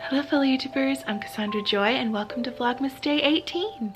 Hello fellow YouTubers, I'm Cassandra Joy and welcome to Vlogmas Day 18.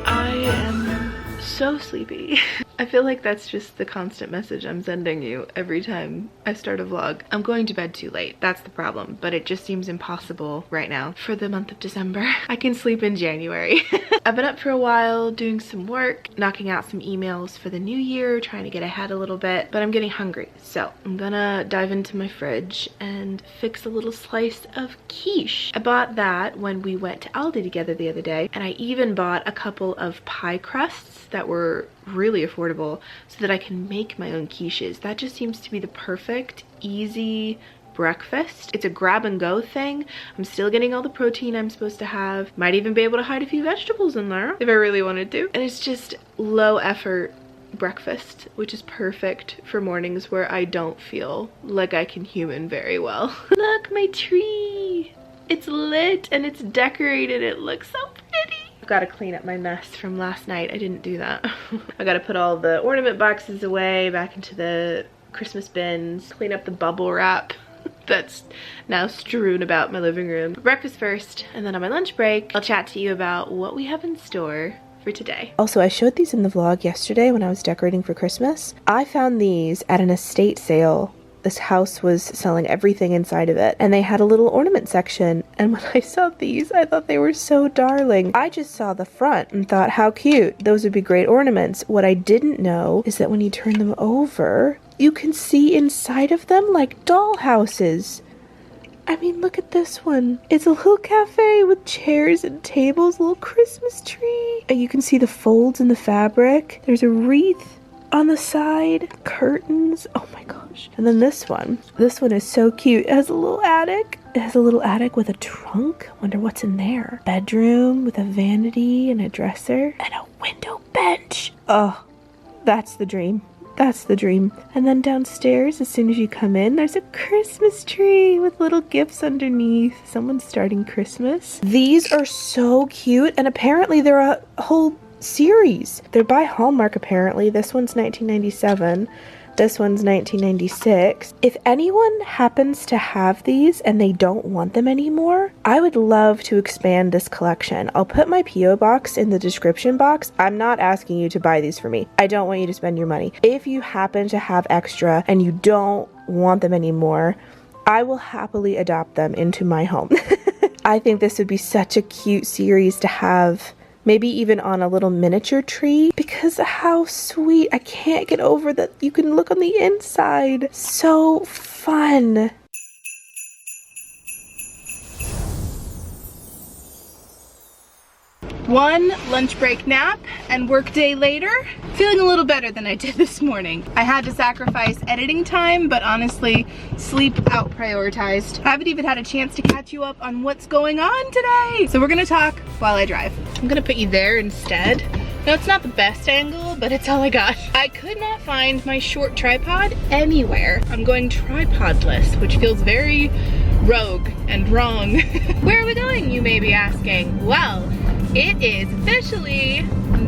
I am so sleepy. I feel like that's just the constant message I'm sending you every time I start a vlog. I'm going to bed too late, that's the problem, but it just seems impossible right now for the month of December. I can sleep in January. I've been up for a while doing some work, knocking out some emails for the new year, trying to get ahead a little bit, but I'm getting hungry. So I'm gonna dive into my fridge and fix a little slice of quiche. I bought that when we went to Aldi together the other day, and I even bought a couple of pie crusts that were really affordable so that I can make my own quiches. That just seems to be the perfect, easy breakfast. It's a grab and go thing. I'm still getting all the protein I'm supposed to have. Might even be able to hide a few vegetables in there if I really wanted to. And it's just low effort breakfast, which is perfect for mornings where I don't feel like I can human very well. Look, my tree! It's lit and it's decorated. It looks so pretty. I've got to clean up my mess from last night. I didn't do that. I got to put all the ornament boxes away, back into the Christmas bins, clean up the bubble wrap that's now strewn about my living room. Breakfast first, and then on my lunch break, I'll chat to you about what we have in store for today. Also, I showed these in the vlog yesterday when I was decorating for Christmas. I found these at an estate sale. This house was selling everything inside of it, and they had a little ornament section, and when I saw these, I thought they were so darling. I just saw the front and thought, how cute. Those would be great ornaments. What I didn't know is that when you turn them over, you can see inside of them like doll houses. I mean, look at this one. It's a little cafe with chairs and tables, a little Christmas tree. And you can see the folds in the fabric. There's a wreath on the side, curtains. Oh my gosh. And then this one is so cute. It has a little attic. It has a little attic with a trunk. Wonder what's in there. Bedroom with a vanity and a dresser and a window bench. Oh, that's the dream. That's the dream. And then downstairs, as soon as you come in, there's a Christmas tree with little gifts underneath. Someone's starting Christmas. These are so cute, and apparently they're a whole series. They're by Hallmark apparently. This one's 1997. This one's 1996. If anyone happens to have these and they don't want them anymore, I would love to expand this collection. I'll put my P.O. box in the description box. I'm not asking you to buy these for me. I don't want you to spend your money. If you happen to have extra and you don't want them anymore, I will happily adopt them into my home. I think this would be such a cute series to have. Maybe even on a little miniature tree, because how sweet. I can't get over that you can look on the inside. So fun. One lunch break nap and work day later, feeling a little better than I did this morning. I had to sacrifice editing time, but honestly, sleep out prioritized. I haven't even had a chance to catch you up on what's going on today. So we're gonna talk while I drive. I'm gonna put you there instead. No, it's not the best angle, but it's all I got. I could not find my short tripod anywhere. I'm going tripodless, which feels very rogue and wrong. Where are we going, you may be asking? Well, it is officially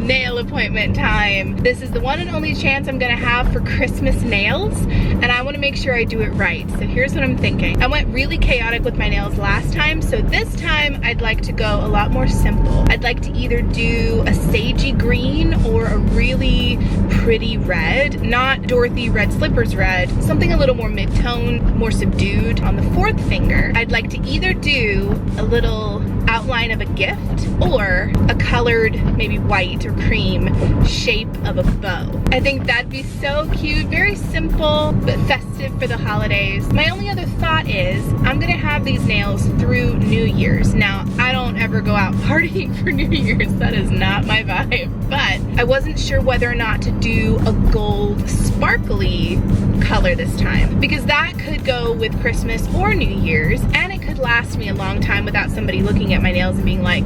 nail appointment time. This is the one and only chance I'm gonna have for Christmas nails, and I wanna make sure I do it right. So here's what I'm thinking. I went really chaotic with my nails last time, so this time I'd like to go a lot more simple. I'd like to either do a sagey green or a really pretty red, not Dorothy Red Slippers red, something a little more mid-tone, more subdued. On the fourth finger, I'd like to either do a little outline of a gift or a colored, maybe white or cream shape of a bow. I think that'd be so cute, very simple, but festive for the holidays. My only other thought is I'm gonna have these nails through New Year's. Now, I don't ever go out partying for New Year's, that is not my vibe, but I wasn't sure whether or not to do a gold sparkly color this time, because that could go with Christmas or New Year's, and it could last me a long time without somebody looking at my nails and being like,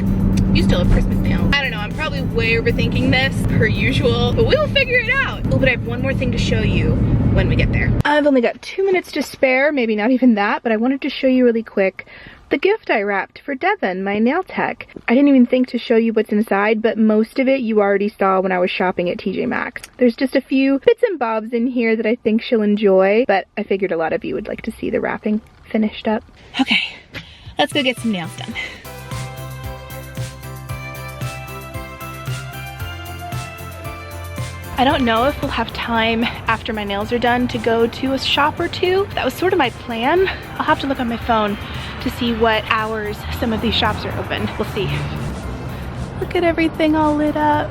you still have Christmas nails. I don't know, I'm probably way overthinking this, per usual, but we will figure it out. Oh, but I have one more thing to show you when we get there. I've only got 2 minutes to spare, maybe not even that, but I wanted to show you really quick the gift I wrapped for Devin, my nail tech. I didn't even think to show you what's inside, but most of it you already saw when I was shopping at TJ Maxx. There's just a few bits and bobs in here that I think she'll enjoy, but I figured a lot of you would like to see the wrapping finished up. Okay, let's go get some nails done. I don't know if we'll have time after my nails are done to go to a shop or two. That was sort of my plan. I'll have to look on my phone to see what hours some of these shops are open. We'll see. Look at everything all lit up.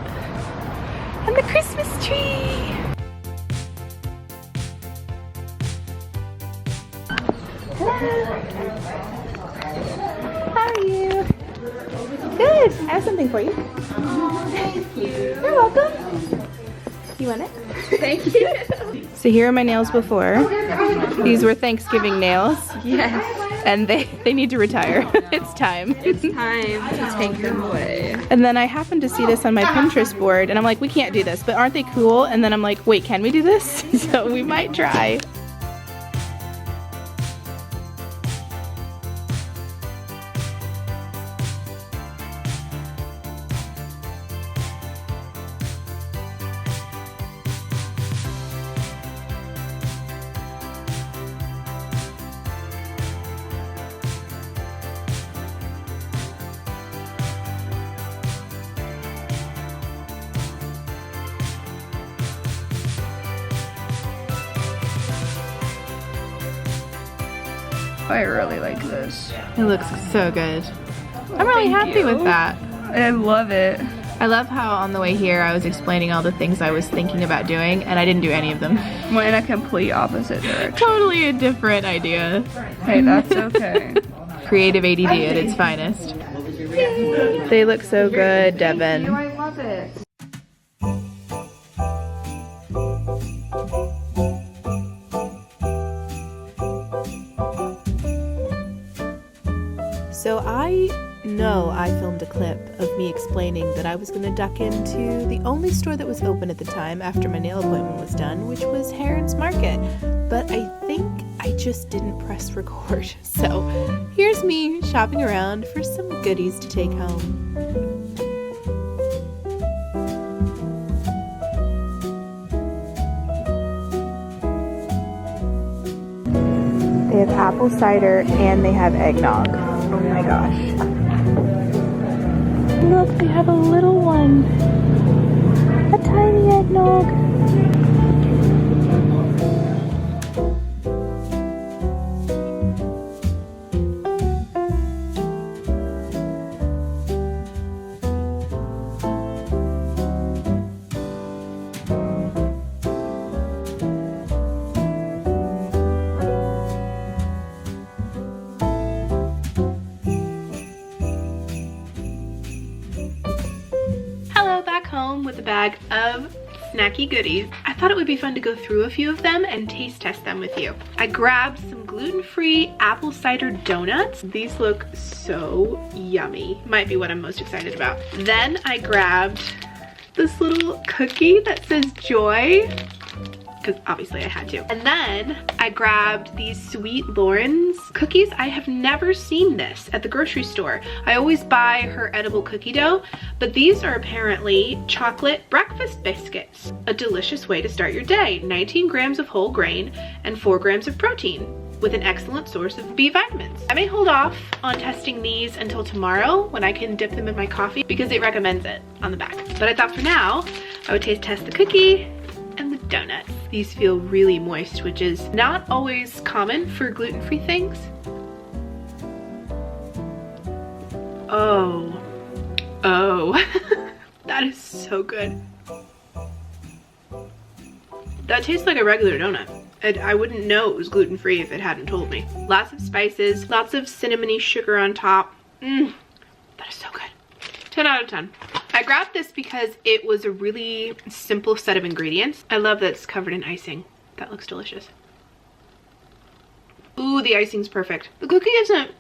And the Christmas tree. Hello. How are you? Good. I have something for you. Thank you. You're welcome. You want it? Thank you. So here are my nails before. These were Thanksgiving nails. Yes. And they need to retire. It's time. It's time to take them away. And then I happened to see this on my Pinterest board and I'm like, we can't do this, but aren't they cool? And then I'm like, wait, can we do this? So we might try. I really like this. It looks so good. I'm really happy with that. I love it. I love how on the way here I was explaining all the things I was thinking about doing and I didn't do any of them. Went in a complete opposite direction. Totally a different idea. Hey, that's okay. Creative ADD at its finest. They look so good, Devin. I love it. So I know I filmed a clip of me explaining that I was going to duck into the only store that was open at the time after my nail appointment was done, which was Heron's Market. But I think I just didn't press record. So here's me shopping around for some goodies to take home. They have apple cider and they have eggnog. Oh my gosh. Look, they have a little one. A tiny eggnog. Home with a bag of snacky goodies. I thought it would be fun to go through a few of them and taste test them with you. I grabbed some gluten-free apple cider donuts. These look so yummy. Might be what I'm most excited about. Then I grabbed this little cookie that says joy, because obviously I had to. And then I grabbed these Sweet Lauren's cookies. I have never seen this at the grocery store. I always buy her edible cookie dough, but these are apparently chocolate breakfast biscuits. A delicious way to start your day. 19 grams of whole grain and 4 grams of protein with an excellent source of B vitamins. I may hold off on testing these until tomorrow when I can dip them in my coffee because it recommends it on the back. But I thought for now, I would taste test the cookie and the donuts. These feel really moist, which is not always common for gluten-free things. Oh, that is so good. That tastes like a regular donut. I wouldn't know it was gluten-free if it hadn't told me. Lots of spices, lots of cinnamony sugar on top. That is so good. 10 out of 10. I grabbed this because it was a really simple set of ingredients. I love that it's covered in icing. That looks delicious. Ooh, the icing's perfect. The cookie isn't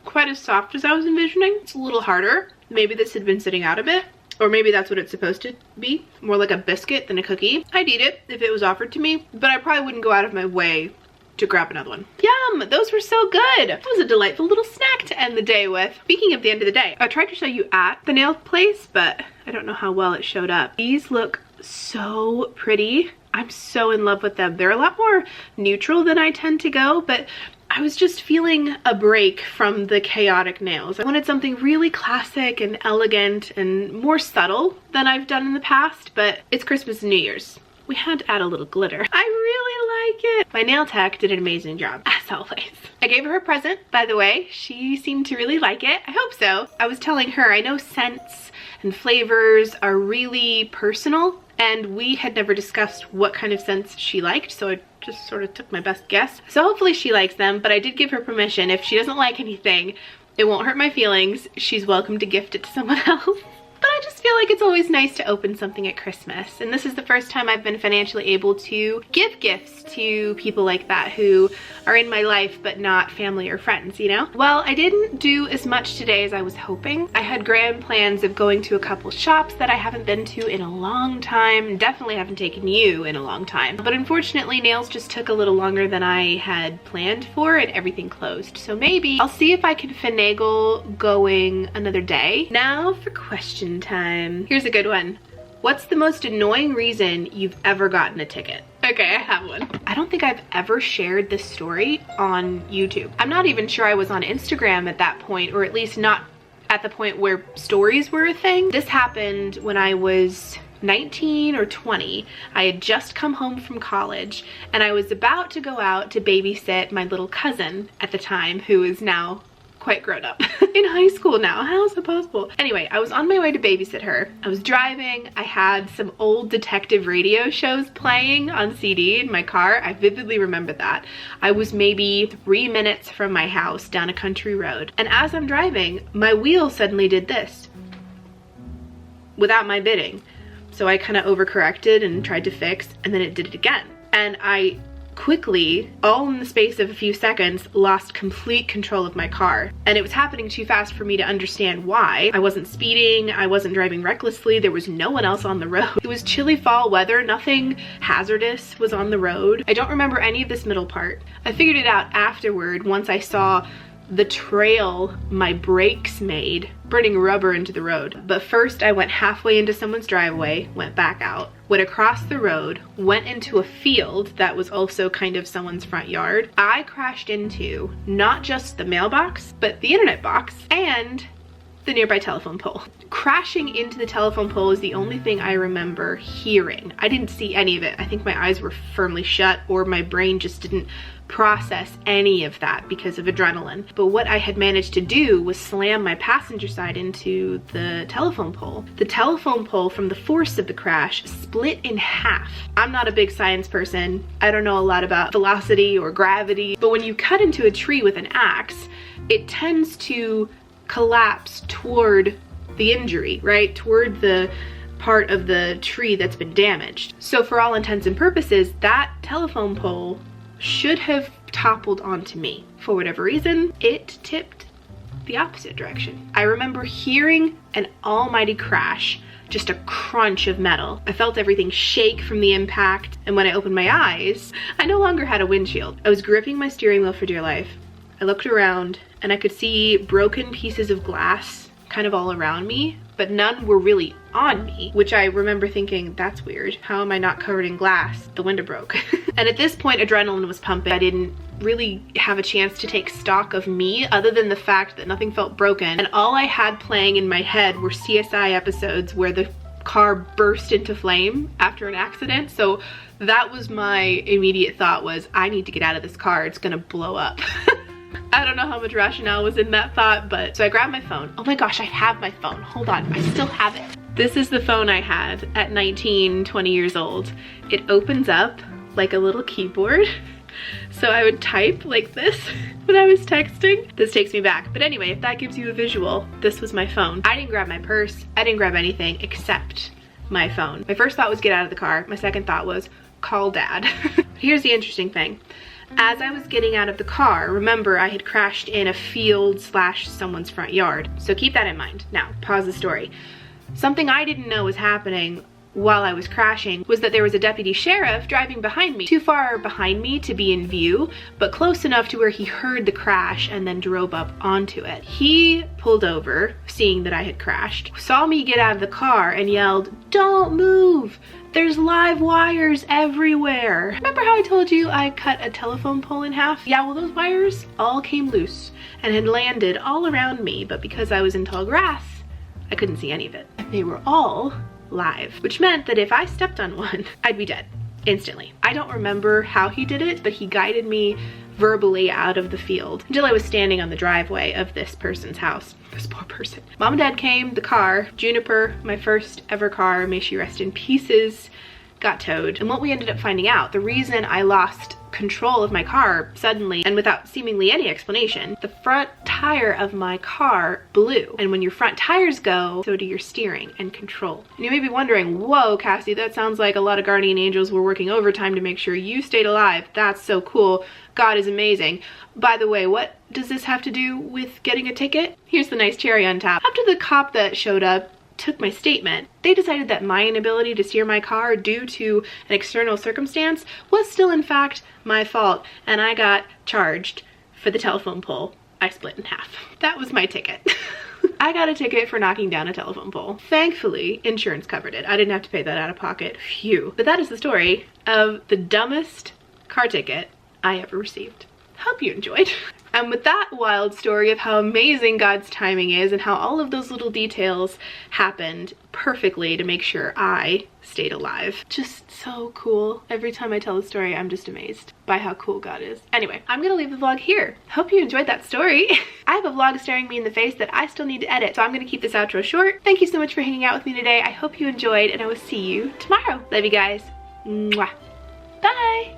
quite as soft as I was envisioning. It's a little harder. Maybe this had been sitting out a bit, or maybe that's what it's supposed to be. More like a biscuit than a cookie. I'd eat it if it was offered to me, but I probably wouldn't go out of my way to grab another one. Yum, those were so good. That was a delightful little snack to end the day with. Speaking of the end of the day, I tried to show you at the nail place, but I don't know how well it showed up. These look so pretty. I'm so in love with them. They're a lot more neutral than I tend to go, but I was just feeling a break from the chaotic nails. I wanted something really classic and elegant and more subtle than I've done in the past, but it's Christmas and New Year's. We had to add a little glitter. I really like it. My nail tech did an amazing job, as always. I gave her a present, by the way. She seemed to really like it. I hope so. I was telling her, I know scents and flavors are really personal, and we had never discussed what kind of scents she liked, so I just sort of took my best guess. So hopefully she likes them, but I did give her permission. If she doesn't like anything, it won't hurt my feelings. She's welcome to gift it to someone else. But I just feel like it's always nice to open something at Christmas. And this is the first time I've been financially able to give gifts to people like that who are in my life but not family or friends, you know? Well, I didn't do as much today as I was hoping. I had grand plans of going to a couple shops that I haven't been to in a long time. Definitely haven't taken you in a long time. But unfortunately, nails just took a little longer than I had planned for and everything closed. So maybe I'll see if I can finagle going another day. Now for question time. Here's a good one. What's the most annoying reason you've ever gotten a ticket? Okay, I have one. I don't think I've ever shared this story on YouTube. I'm not even sure I was on Instagram at that point, or at least not at the point where stories were a thing. This happened when I was 19 or 20. I had just come home from college and I was about to go out to babysit my little cousin at the time, who is now quite grown up in high school now. How is that possible? Anyway, I was on my way to babysit her. I was driving. I had some old detective radio shows playing on CD in my car. I vividly remember that. I was maybe 3 minutes from my house down a country road. And as I'm driving, my wheel suddenly did this without my bidding. So I kind of overcorrected and tried to fix, and then it did it again. And I quickly, all in the space of a few seconds, lost complete control of my car. And it was happening too fast for me to understand why. I wasn't speeding, I wasn't driving recklessly, there was no one else on the road. It was chilly fall weather, nothing hazardous was on the road. I don't remember any of this middle part. I figured it out afterward once I saw the trail my brakes made, burning rubber into the road. But first I went halfway into someone's driveway, went back out, went across the road, went into a field that was also kind of someone's front yard. I crashed into not just the mailbox, but the internet box and the nearby telephone pole. Crashing into the telephone pole is the only thing I remember hearing. I didn't see any of it. I think my eyes were firmly shut, or my brain just didn't process any of that because of adrenaline. But what I had managed to do was slam my passenger side into the telephone pole. The telephone pole, from the force of the crash, split in half. I'm not a big science person. I don't know a lot about velocity or gravity, but when you cut into a tree with an axe, it tends to collapse toward the injury, right? Toward the part of the tree that's been damaged. So for all intents and purposes, that telephone pole should have toppled onto me. For whatever reason, it tipped the opposite direction. I remember hearing an almighty crash, just a crunch of metal. I felt everything shake from the impact, and when I opened my eyes, I no longer had a windshield. I was gripping my steering wheel for dear life. I looked around and I could see broken pieces of glass kind of all around me, but none were really on me, which I remember thinking, that's weird. How am I not covered in glass? The window broke. And at this point, adrenaline was pumping. I didn't really have a chance to take stock of me, other than the fact that nothing felt broken. And all I had playing in my head were CSI episodes where the car burst into flame after an accident. So that was my immediate thought, was I need to get out of this car. It's gonna blow up. I don't know how much rationale was in that thought, but so I grabbed my phone. Oh my gosh, I have my phone. Hold on, I still have it. This is the phone I had at 19, 20 years old. It opens up like a little keyboard. So I would type like this when I was texting. This takes me back. But anyway, if that gives you a visual, this was my phone. I didn't grab my purse. I didn't grab anything except my phone. My first thought was get out of the car. My second thought was call dad. Here's the interesting thing. As I was getting out of the car, remember I had crashed in a field / someone's front yard. So keep that in mind. Now, pause the story. Something I didn't know was happening while I was crashing was that there was a deputy sheriff driving behind me, too far behind me to be in view, but close enough to where he heard the crash and then drove up onto it. He pulled over, seeing that I had crashed, saw me get out of the car and yelled, "Don't move! There's live wires everywhere." Remember how I told you I cut a telephone pole in half? Yeah, well, those wires all came loose and had landed all around me, but because I was in tall grass, I couldn't see any of it. They were all live, which meant that if I stepped on one, I'd be dead instantly. I don't remember how he did it, but he guided me verbally out of the field until I was standing on the driveway of this person's house. This poor person. Mom and Dad came, the car, Juniper, my first ever car, may she rest in pieces, got towed. And what we ended up finding out, the reason I lost control of my car suddenly and without seemingly any explanation, the front tire of my car blew. And when your front tires go, so do your steering and control. And you may be wondering, whoa, Cassie, that sounds like a lot of guardian angels were working overtime to make sure you stayed alive. That's so cool. God is amazing. By the way, what does this have to do with getting a ticket? Here's the nice cherry on top. After the cop that showed up took my statement, they decided that my inability to steer my car due to an external circumstance was still in fact my fault, and I got charged for the telephone pole I split in half. That was my ticket. I got a ticket for knocking down a telephone pole. Thankfully, insurance covered it. I didn't have to pay that out of pocket. Phew. But that is the story of the dumbest car ticket I ever received. Hope you enjoyed. And with that wild story of how amazing God's timing is and how all of those little details happened perfectly to make sure I stayed alive. Just so cool. Every time I tell the story, I'm just amazed by how cool God is. Anyway, I'm gonna leave the vlog here. Hope you enjoyed that story. I have a vlog staring me in the face that I still need to edit, so I'm gonna keep this outro short. Thank you so much for hanging out with me today. I hope you enjoyed, and I will see you tomorrow. Love you guys. Mwah. Bye.